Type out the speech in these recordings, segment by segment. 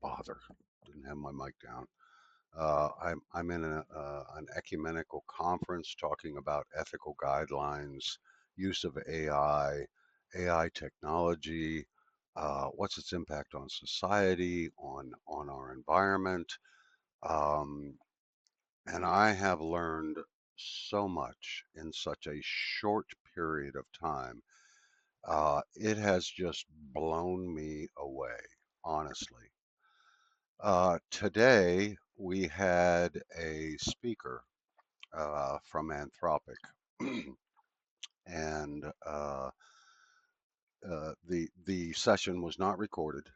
bother. Didn't have my mic down. I'm in an ecumenical conference talking about ethical guidelines, use of AI technology, what's its impact on society, on our environment, um, and I have learned so much in such a short period of time. It has just blown me away, honestly. Today, we had a speaker from Anthropic, and the session was not recorded.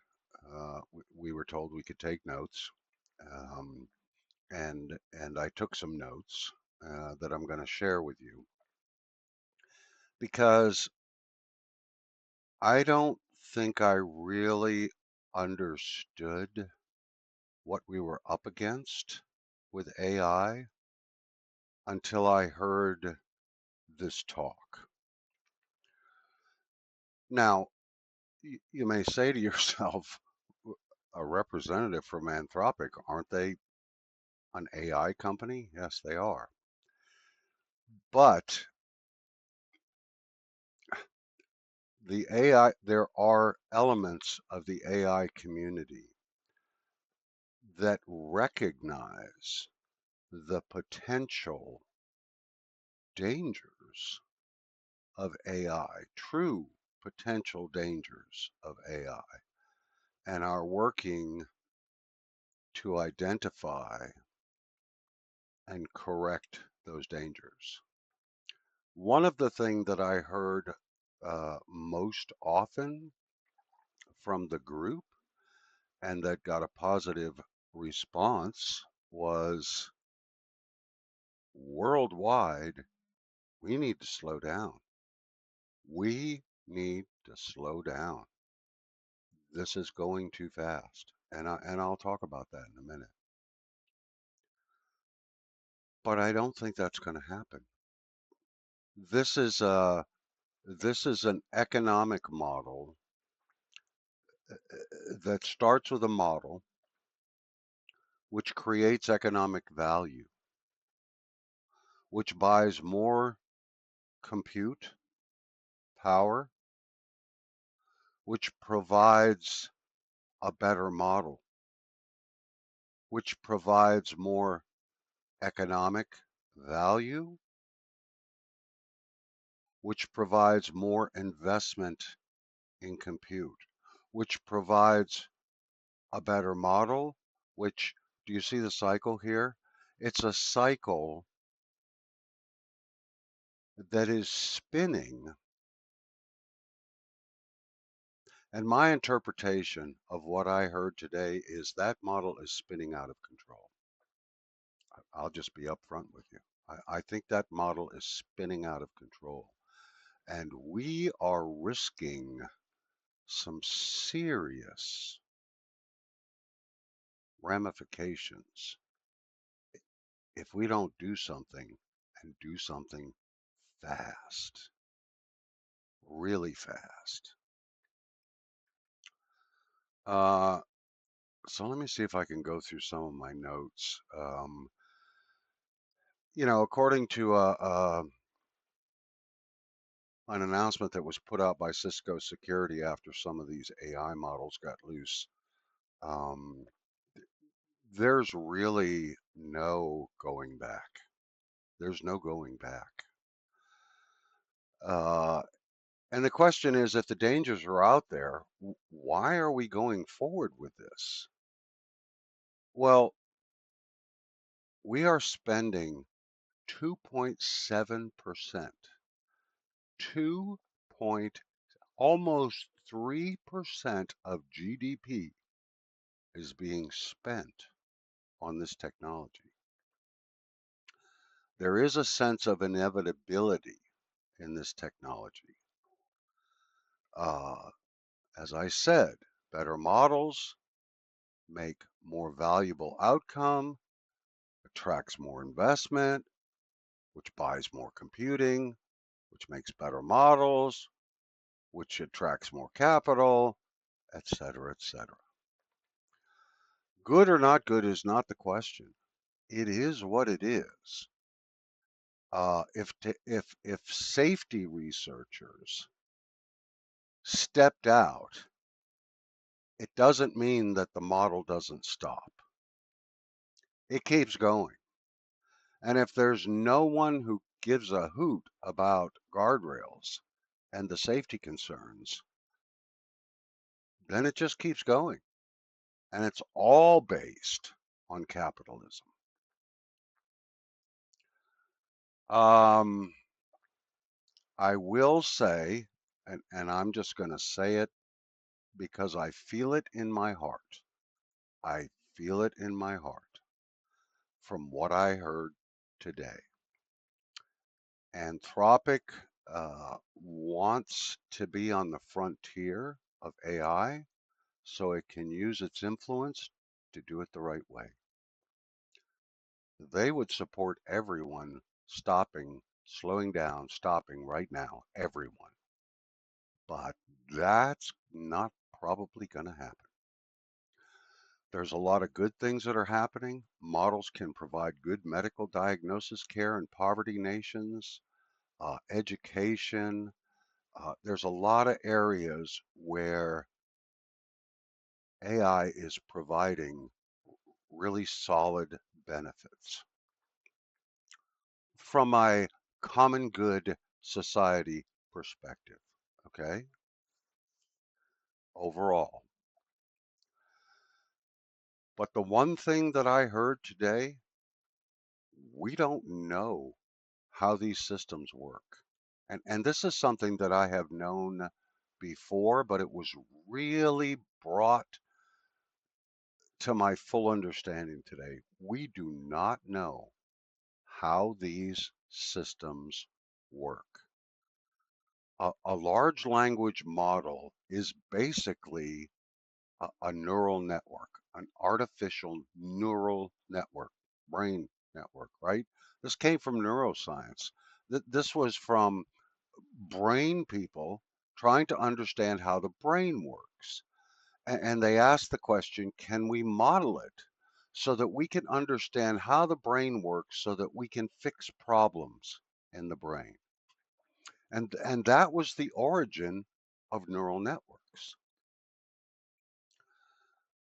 We were told we could take notes, um, and I took some notes that I'm going to share with you because I don't think I really understood what we were up against with AI until I heard this talk. Now, you may say to yourself, a representative from Anthropic, aren't they an AI company? Yes, they are. But the AI, there are elements of the AI community that recognize the potential dangers of AI, true potential dangers of AI, and are working to identify and correct those dangers. One of the things that I heard most often from the group and that got a positive response was worldwide, we need to slow down. We need to slow down. This is going too fast. And I'll talk about that in a minute. But I don't think that's going to happen. This is a this is an economic model that starts with a model which creates economic value, which buys more compute power, which provides a better model, which provides more economic value, which provides more investment in compute, which provides a better model, which, do you see the cycle here? It's a cycle that is spinning. And my interpretation of what I heard today is that model is spinning out of control. I'll just be upfront with you. I think that model is spinning out of control. And we are risking some serious ramifications if we don't do something and do something fast, really fast. Uh, so let me see if I can go through some of my notes. According to an announcement that was put out by Cisco Security after some of these AI models got loose, um, there's really no going back. There's no going back. Uh, and the question is, if the dangers are out there, why are we going forward with this? Well, we are spending 2.7%, 2 point, almost 3% of GDP is being spent on this technology. There is a sense of inevitability in this technology. Uh, as I said, better models make more valuable outcome, attracts more investment, which buys more computing, which makes better models, which attracts more capital, et cetera, et cetera. Good or not good is not the question. It is what it is. If safety researchers stepped out, it doesn't mean that the model doesn't stop. It keeps going. And if there's no one who gives a hoot about guardrails and the safety concerns, then it just keeps going. And it's all based on capitalism. I will say, and I'm just going to say it because I feel it in my heart. I feel it in my heart from what I heard today. Anthropic wants to be on the frontier of AI so it can use its influence to do it the right way. They would support everyone stopping, slowing down, stopping right now, everyone. But that's not probably going to happen. There's a lot of good things that are happening. Models can provide good medical diagnosis care in poverty nations, education. There's a lot of areas where AI is providing really solid benefits from my common good society perspective. Okay, overall. But the one thing that I heard today, we don't know how these systems work. And this is something that I have known before, but it was really brought to my full understanding today. We do not know how these systems work. A large language model is basically a neural network, an artificial neural network, brain network, right? This came from neuroscience. This was from brain people trying to understand how the brain works. And they asked the question, can we model it so that we can understand how the brain works so that we can fix problems in the brain? And that was the origin of neural networks.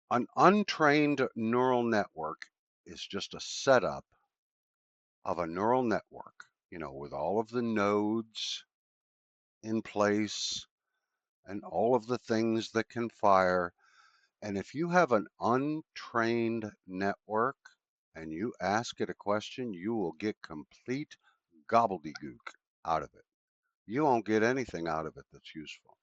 An untrained neural network is just a setup of a neural network, with all of the nodes in place and all of the things that can fire. And if you have an untrained network and you ask it a question, you will get complete gobbledygook out of it. You won't get anything out of it that's useful.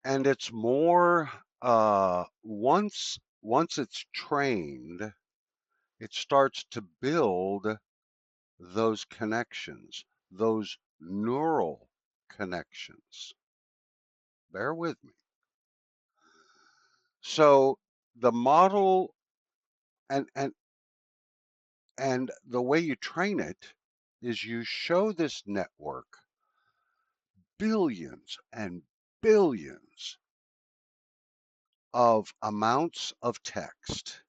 And it's more once it's trained, it starts to build those connections, those neural connections. Bear with me. So the model and the way you train it is you show this network billions and billions of amounts of text,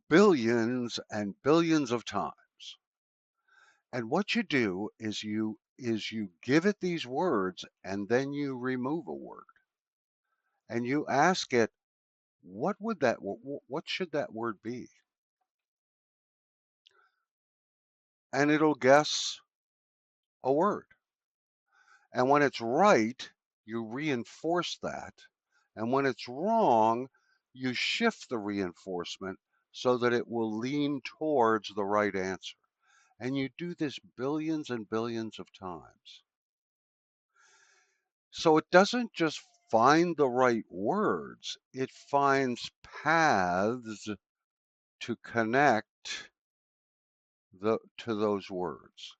billions and billions of times. And what you do is you give it these words and then you remove a word and you ask it, what should that word be? And it'll guess a word. And when it's right, you reinforce that. And when it's wrong, you shift the reinforcement so that it will lean towards the right answer. And you do this billions and billions of times. So it doesn't just find the right words, it finds paths to connect to those words.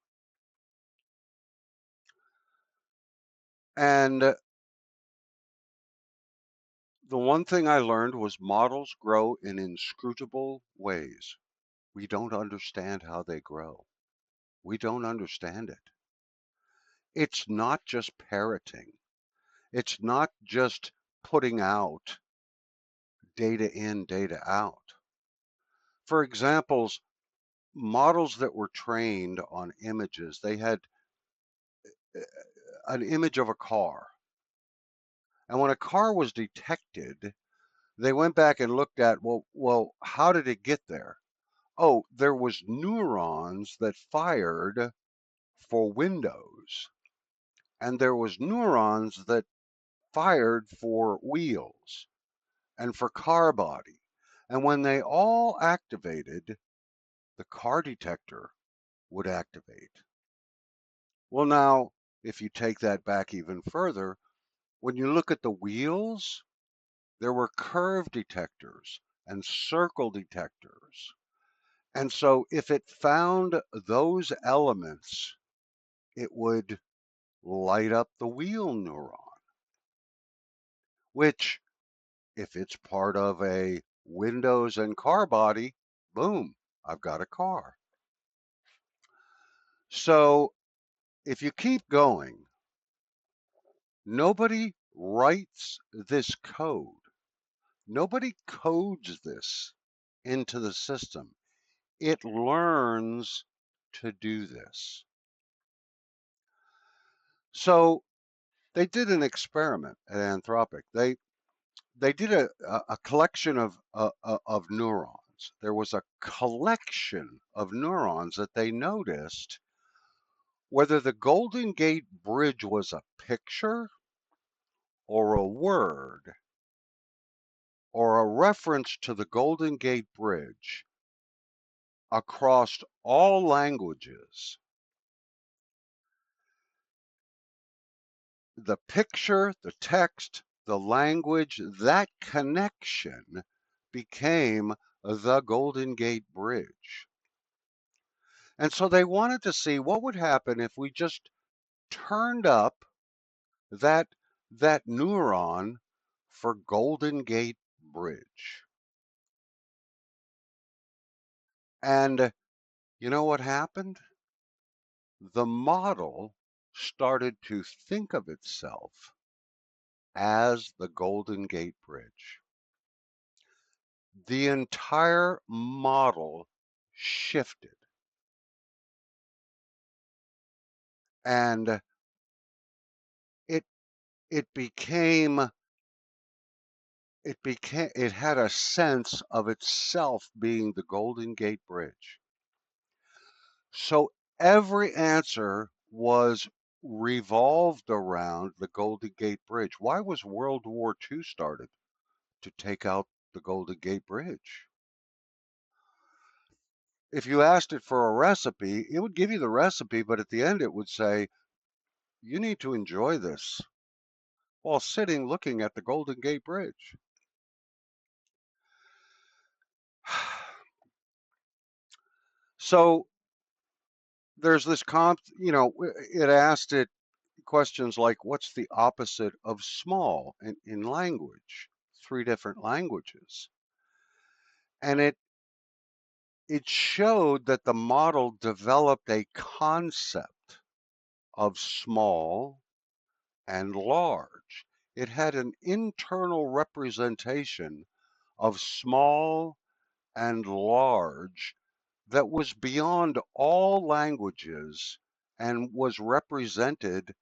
And the one thing I learned was models grow in inscrutable ways. We don't understand how they grow. We don't understand it. It's not just parroting. It's not just putting out data in, data out. For examples, models that were trained on images, they had an image of a car. And when a car was detected, they went back and looked at, well, how did it get there? Oh, there was neurons that fired for windows, and there was neurons that fired for wheels and for car body. And when they all activated, the car detector would activate. Well, now, if you take that back even further, when you look at the wheels, there were curve detectors and circle detectors. And so if it found those elements, it would light up the wheel neuron, which, if it's part of a windows and car body, boom, I've got a car. So if you keep going, nobody writes this code. Nobody codes this into the system. It learns to do this. So they did an experiment at Anthropic. They did a collection of neurons. There was a collection of neurons that they noticed whether the Golden Gate Bridge was a picture or a word or a reference to the Golden Gate Bridge across all languages. The picture, the text, the language, that connection became the Golden Gate Bridge. And so they wanted to see what would happen if we just turned up that neuron for Golden Gate Bridge. And you know what happened? The model started to think of itself as the Golden Gate Bridge. The entire model shifted. And it it became it had a sense of itself being the Golden Gate Bridge. So every answer was revolved around the Golden Gate Bridge. Why was World War II started? To take out the Golden Gate Bridge. If you asked it for a recipe, it would give you the recipe, but at the end it would say, you need to enjoy this while sitting looking at the Golden Gate Bridge. So there's this it asked it questions like, what's the opposite of small in language? 3 different languages. And it showed that the model developed a concept of small and large. It had an internal representation of small and large that was beyond all languages and was represented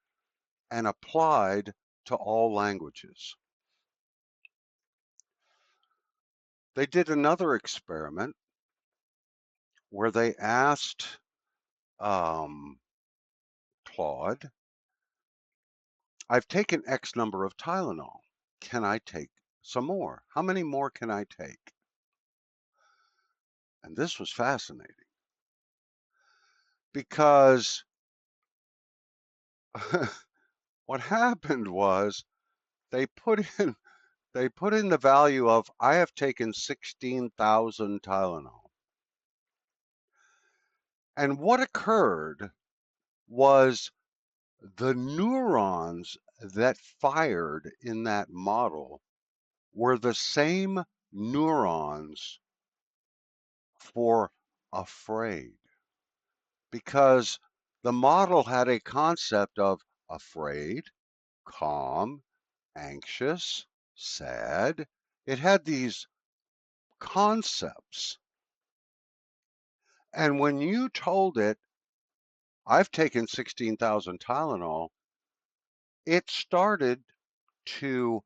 and applied to all languages. They did another experiment where they asked Claude, I've taken X number of Tylenol. Can I take some more? How many more can I take? And this was fascinating because what happened was they put in the value of, I have taken 16,000 Tylenol. And what occurred was the neurons that fired in that model were the same neurons for afraid, because the model had a concept of afraid, calm, anxious, sad. It had these concepts. And when you told it, I've taken 16,000 Tylenol, it started to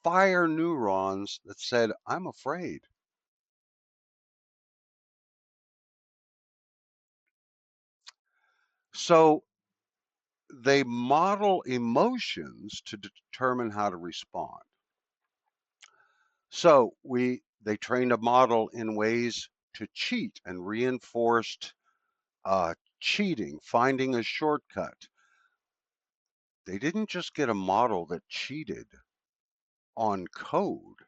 fire neurons that said, I'm afraid. So they model emotions to determine how to respond. So they trained a model in ways to cheat and reinforced cheating, finding a shortcut. They didn't just get a model that cheated on code.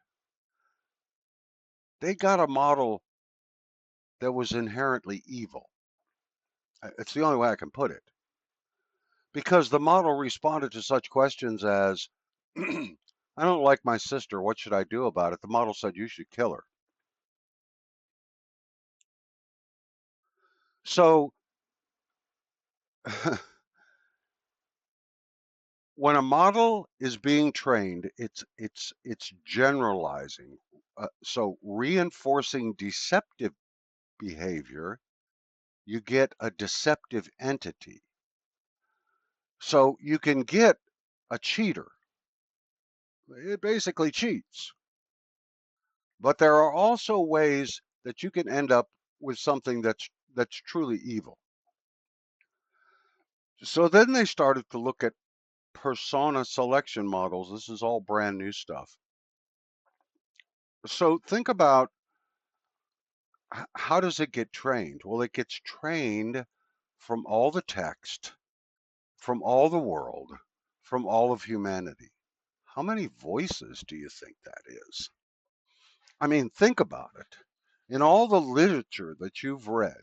They got a model that was inherently evil. It's the only way I can put it. Because the model responded to such questions as, I don't like my sister. What should I do about it? The model said, you should kill her. So when a model is being trained, it's generalizing. So reinforcing deceptive behavior, you get a deceptive entity. So you can get a cheater. It basically cheats. But there are also ways that you can end up with something that's truly evil. So then they started to look at persona selection models. This is all brand new stuff. So think about how does it get trained? Well, it gets trained from all the text, from all the world, from all of humanity. How many voices do you think that is? I mean, think about it. In all the literature that you've read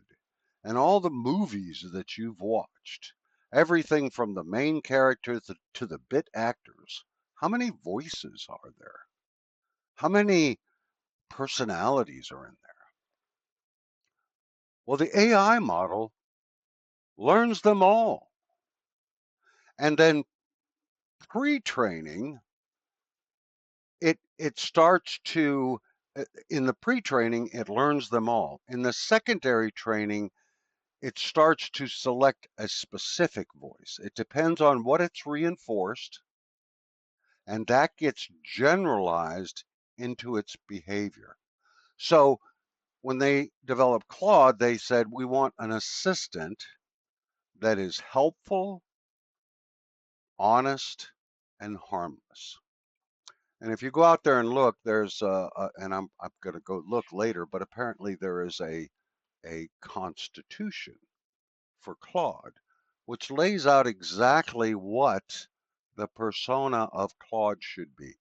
and all the movies that you've watched, everything from the main characters to the bit actors, how many voices are there? How many personalities are in there? Well, the AI model learns them all. And then pre-training, it starts to in the pre-training, it learns them all. In the secondary training, it starts to select a specific voice. It depends on what it's reinforced, and that gets generalized into its behavior. So when they developed Claude, they said, we want an assistant that is helpful, honest, and harmless. And if you go out there and look, there's and I'm going to go look later, but apparently there is a constitution for Claude, which lays out exactly what the persona of Claude should be.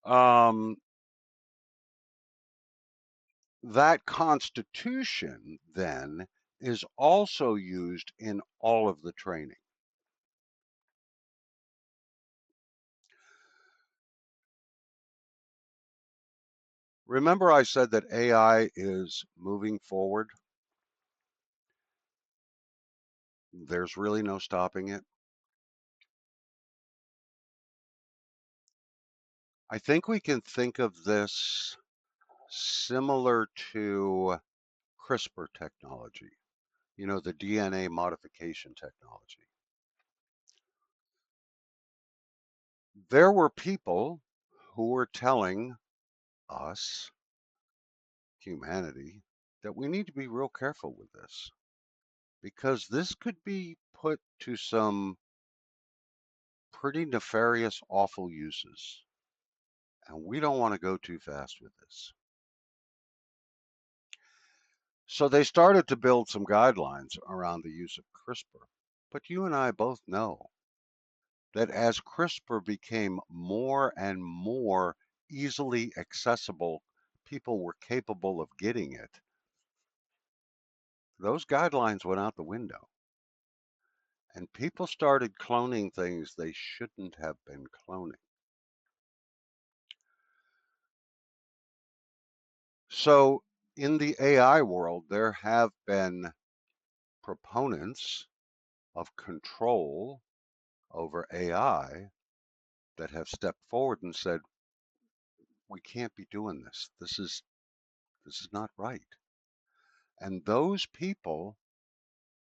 Um, that constitution then is also used in all of the training. Remember I said that AI is moving forward? There's really no stopping it. I think we can think of this similar to CRISPR technology, the DNA modification technology. There were people who were telling us, humanity, that we need to be real careful with this because this could be put to some pretty nefarious, awful uses. And we don't want to go too fast with this. So they started to build some guidelines around the use of CRISPR. But you and I both know that as CRISPR became more and more easily accessible, people were capable of getting it, those guidelines went out the window. And people started cloning things they shouldn't have been cloning. So in the AI world, there have been proponents of control, over AI that have stepped forward and said, we can't be doing this. This is not right. And those people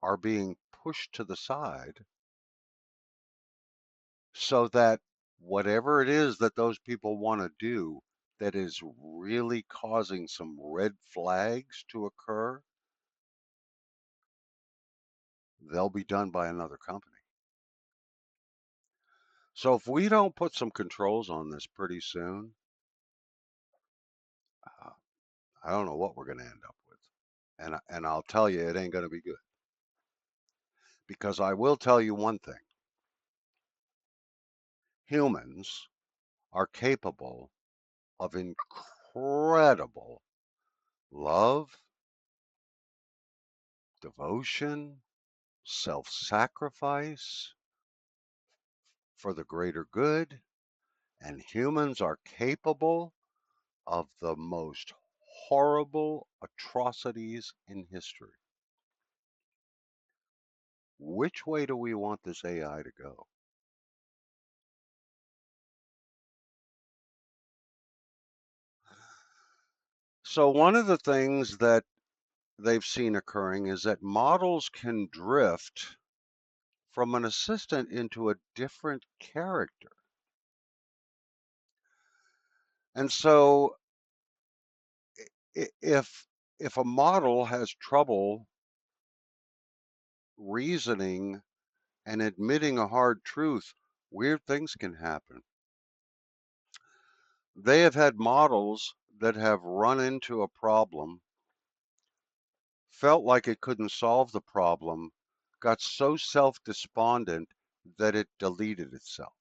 are being pushed to the side so that whatever it is that those people want to do that is really causing some red flags to occur, they'll be done by another company. So if we don't put some controls on this pretty soon, uh, I don't know what we're going to end up with. And I'll tell you, it ain't going to be good. Because I will tell you one thing. Humans are capable of incredible love, devotion, self-sacrifice for the greater good, and humans are capable of the most horrible atrocities in history. Which way do we want this AI to go? So one of the things that they've seen occurring is that models can drift from an assistant into a different character. And so if a model has trouble reasoning and admitting a hard truth, weird things can happen. They have had models that have run into a problem, felt like it couldn't solve the problem, got so self-despondent that it deleted itself.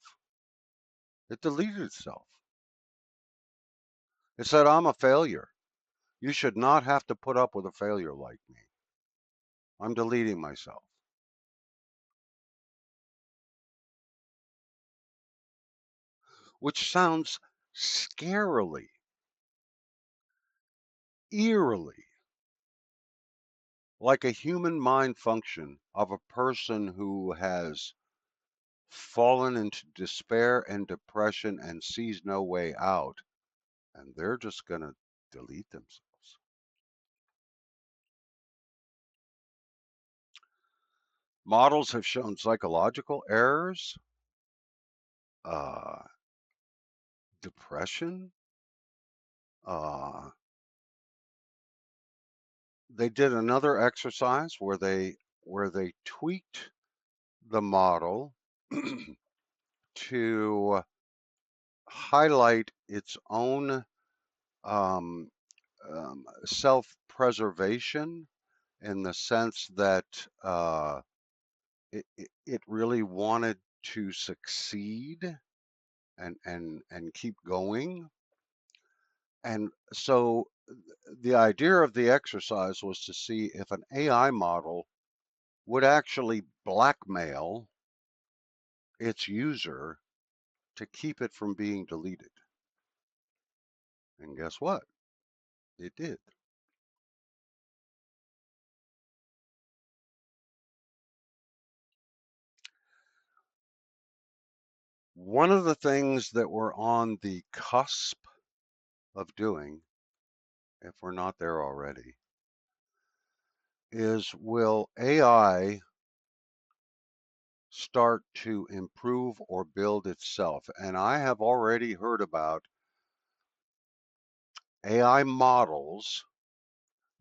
It deleted itself. It said, I'm a failure. You should not have to put up with a failure like me. I'm deleting myself. Which sounds scarily, eerily like a human mind function of a person who has fallen into despair and depression and sees no way out, and they're just going to delete themselves. Models have shown psychological errors, uh, depression. Uh, they did another exercise where they tweaked the model to highlight its own um, self-preservation in the sense that it really wanted to succeed and keep going. And so the idea of the exercise was to see if an AI model would actually blackmail its user to keep it from being deleted. And guess what? It did. One of the things that we're on the cusp of doing, if we're not there already, is will AI start to improve or build itself? And I have already heard about AI models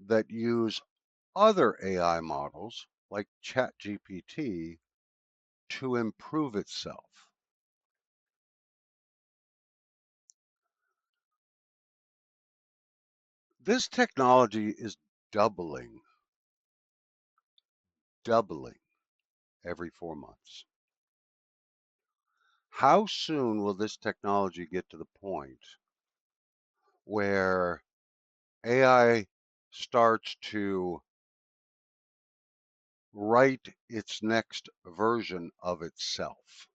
that use other AI models like ChatGPT to improve itself. This technology is doubling, doubling every 4 months. How soon will this technology get to the point where AI starts to write its next version of itself?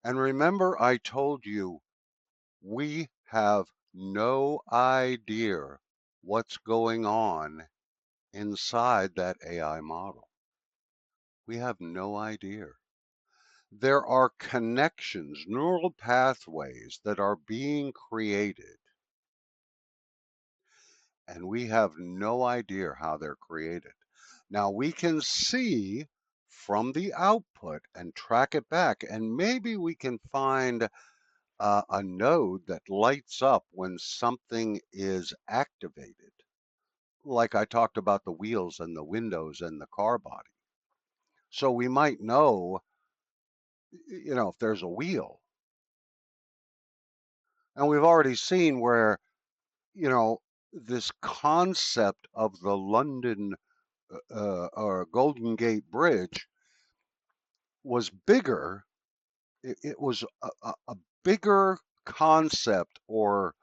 And remember, I told you we have no idea what's going on inside that AI model. We have no idea. There are connections, neural pathways that are being created, and we have no idea how they're created. Now, we can see from the output and track it back, and maybe we can find a node that lights up when something is activated. Like I talked about the wheels and the windows and the car body. So we might know, if there's a wheel. And we've already seen where, you know, this concept of the London or Golden Gate Bridge was bigger. It was a bigger concept or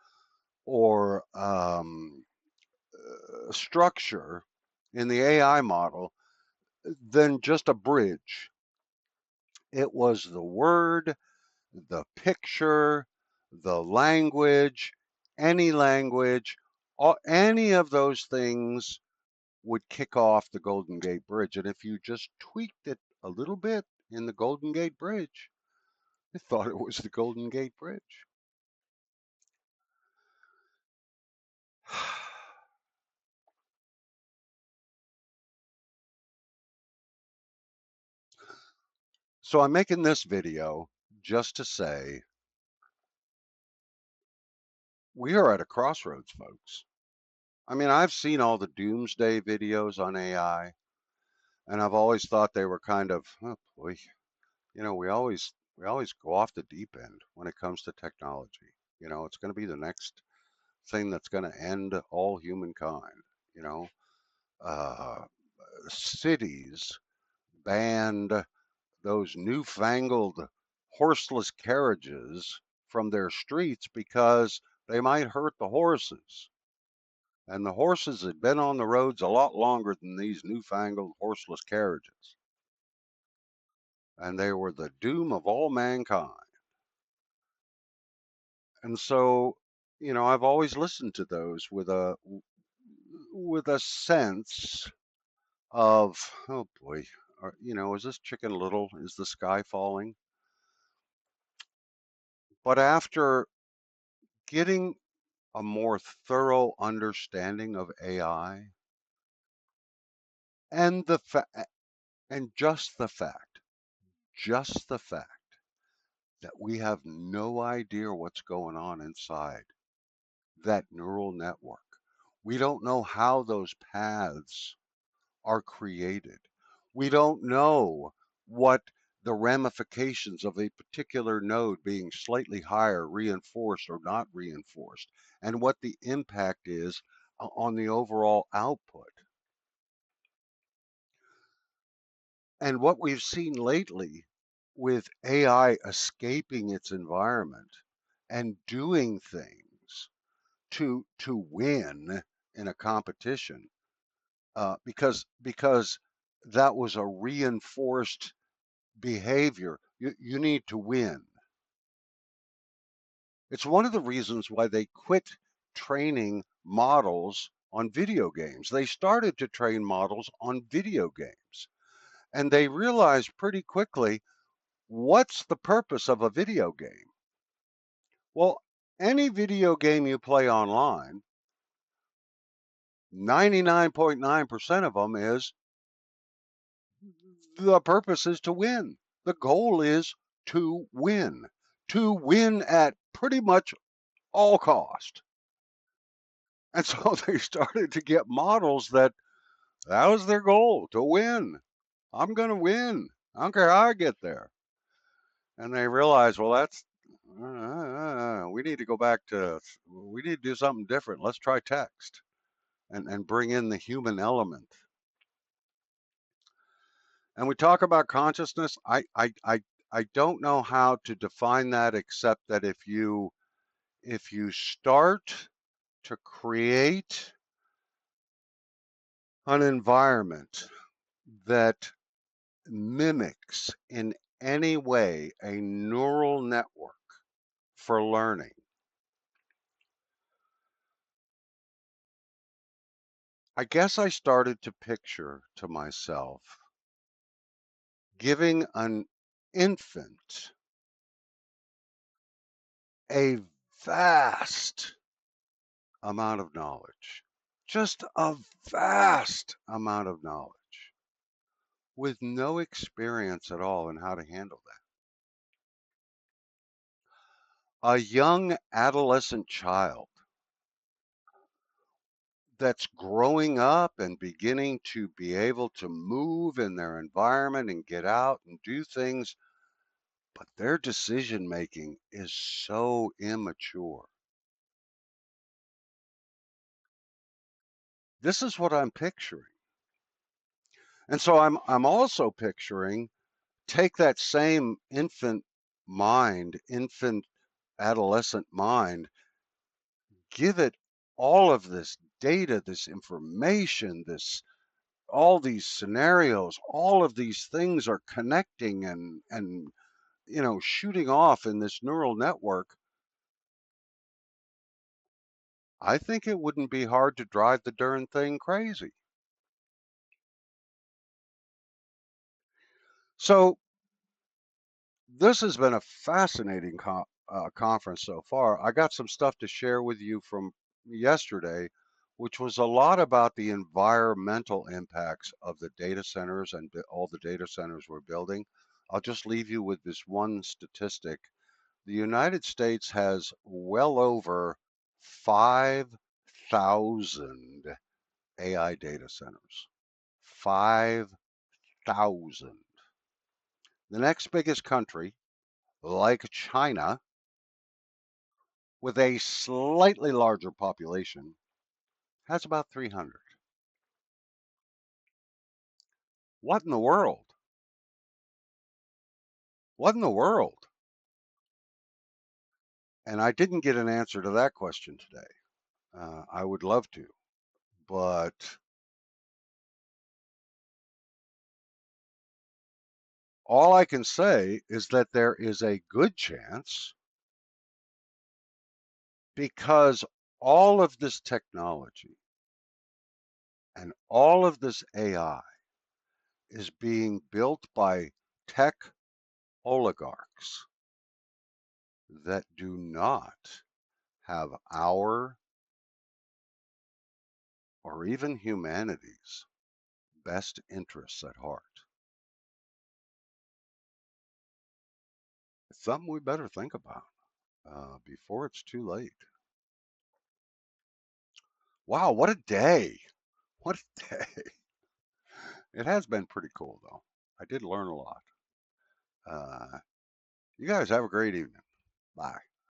structure in the AI model than just a bridge. It was the word, the picture, the language, any language, any of those things would kick off the Golden Gate Bridge. And if you just tweaked it a little bit in the Golden Gate Bridge, I thought it was the Golden Gate Bridge. So I'm making this video just to say we are at a crossroads, folks. I mean, I've seen all the doomsday videos on AI, and I've always thought they were kind of, oh boy, we always go off the deep end when it comes to technology. It's going to be the next thing that's going to end all humankind. You know, uh, cities banned those newfangled horseless carriages from their streets because they might hurt the horses. And the horses had been on the roads a lot longer than these newfangled horseless carriages. And they were the doom of all mankind. And so, I've always listened to those with a sense of, oh boy, is this Chicken Little? Is the sky falling? But after getting a more thorough understanding of AI and just the fact that we have no idea what's going on inside that neural network. We don't know how those paths are created. We don't know what the ramifications of a particular node being slightly higher, reinforced or not reinforced, and what the impact is on the overall output. And what we've seen lately with AI escaping its environment and doing things to win in a competition, because that was a reinforced behavior. You need to win. It's one of the reasons why they quit training models on video games. They started to train models on video games, and they realized pretty quickly, what's the purpose of a video game? Well, any video game you play online, 99.9% of them is the purpose is to win. The goal is to win at pretty much all cost. And so they started to get models that was their goal, to win. I'm going to win. I don't care how I get there. And they realized, well, we need to go back we need to do something different. Let's try text and bring in the human element. And we talk about consciousness. I don't know how to define that except that if you start to create an environment that mimics in any way a neural network for learning, I guess I started to picture to myself giving an infant, a vast amount of knowledge, just a vast amount of knowledge with no experience at all in how to handle that. A young adolescent child that's growing up and beginning to be able to move in their environment and get out and do things, but their decision making is so immature. This is what I'm picturing. And so I'm also picturing, take that same infant mind, infant adolescent mind, give it all of this data, this information, this all these scenarios, all of these things are connecting and shooting off in this neural network. I think it wouldn't be hard to drive the darn thing crazy. So this has been a fascinating conference so far. I got some stuff to share with you from yesterday, which was a lot about the environmental impacts of the data centers and all the data centers we're building. I'll just leave you with this one statistic. The United States has well over 5,000 AI data centers. 5,000. The next biggest country, like China, with a slightly larger population, has about 300. What in the world? What in the world? And I didn't get an answer to that question today. I would love to, but all I can say is that there is a good chance, because all of this technology and all of this AI is being built by tech oligarchs that do not have our or even humanity's best interests at heart. It's something we better think about before it's too late. Wow, what a day! What a day! It has been pretty cool, though. I did learn a lot. Uh, you guys have a great evening. Bye.